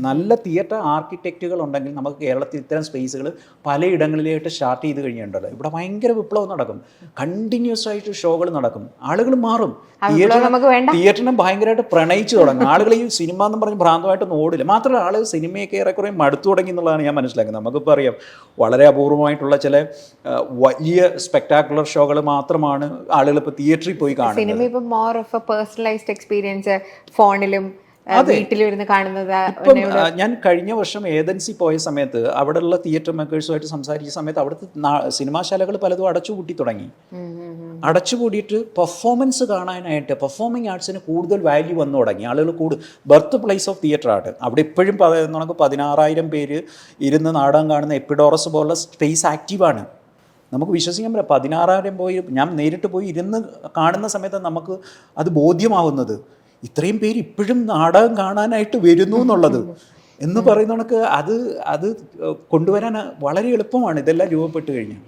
നല്ല തിയേറ്റർ ആർക്കിടെക്റ്റുകൾ ഉണ്ടെങ്കിൽ നമുക്ക് കേരളത്തിൽ ഇത്തരം സ്പേസുകൾ പലയിടങ്ങളിലായിട്ട് സ്റ്റാർട്ട് ചെയ്ത് കഴിഞ്ഞിട്ടുണ്ടല്ലോ. ഇവിടെ ഭയങ്കര വിപ്ലവം നടക്കും, കണ്ടിന്യൂസ് ആയിട്ട് ഷോകൾ നടക്കും, ആളുകൾ മാറും, തിയേറ്ററിനെ ഭയങ്കരമായിട്ട് പ്രണയിച്ചു തുടങ്ങും. ആളുകൾ ഈ സിനിമ എന്ന് പറഞ്ഞ് ഭ്രാന്തമായിട്ടൊന്നും ഓടില്ല. മാത്രമല്ല ആളുകൾ സിനിമയൊക്കെ ഏറെക്കുറെ മടുത്തു തുടങ്ങി എന്നുള്ളതാണ് ഞാൻ മനസ്സിലാക്കുന്നത്. നമുക്കിപ്പോൾ അറിയാം, വളരെ അപൂർവമായിട്ടുള്ള ചില വലിയ സ്പെക്ടാക്കുലർ ഷോകൾ മാത്രമാണ് ആളുകൾ ഇപ്പോൾ തിയേറ്ററിൽ പോയി കാണുന്നത്. സിനിമ ഇപ്പം more of A personalised experience ഫോണിലും വീട്ടിലിരുന്ന് കാണുന്നത്. ഇപ്പം ഞാൻ കഴിഞ്ഞ വർഷം ഏജൻസി പോയ സമയത്ത് അവിടെയുള്ള തിയേറ്റർ മേക്കേഴ്സുമായിട്ട് സംസാരിച്ച സമയത്ത് അവിടുത്തെ സിനിമാശാലകൾ പലതും അടച്ചുപൂട്ടി തുടങ്ങി. അടച്ചുപൂടിയിട്ട് പെർഫോമൻസ് കാണാനായിട്ട് പെർഫോമിംഗ് ആർട്സിന് കൂടുതൽ വാല്യൂ വന്നു തുടങ്ങി. ആളുകൾ ബർത്ത് പ്ലേസ് ഓഫ് തിയേറ്റർ ആണ് അവിടെ. ഇപ്പോഴും നമുക്ക് 16,000 പേര് ഇരുന്ന് നാടകം കാണുന്ന എപ്പിഡോറസ് പോലുള്ള സ്പേസ് ആക്റ്റീവാണ്. നമുക്ക് വിശ്വസിക്കാൻ പറ്റില്ല. 16,000 പോയി ഞാൻ നേരിട്ട് പോയി ഇരുന്ന് കാണുന്ന സമയത്ത് നമുക്ക് അത് ബോധ്യമാവുന്നത് ഇത്രയും പേര് ഇപ്പോഴും നാടകം കാണാനായിട്ട് വരുന്നു എന്നുള്ളത് എന്ന് പറയുന്ന കണക്ക് അത് കൊണ്ടുവരാൻ വളരെ എളുപ്പമാണ് ഇതെല്ലാം രൂപപ്പെട്ട് കഴിഞ്ഞാൽ.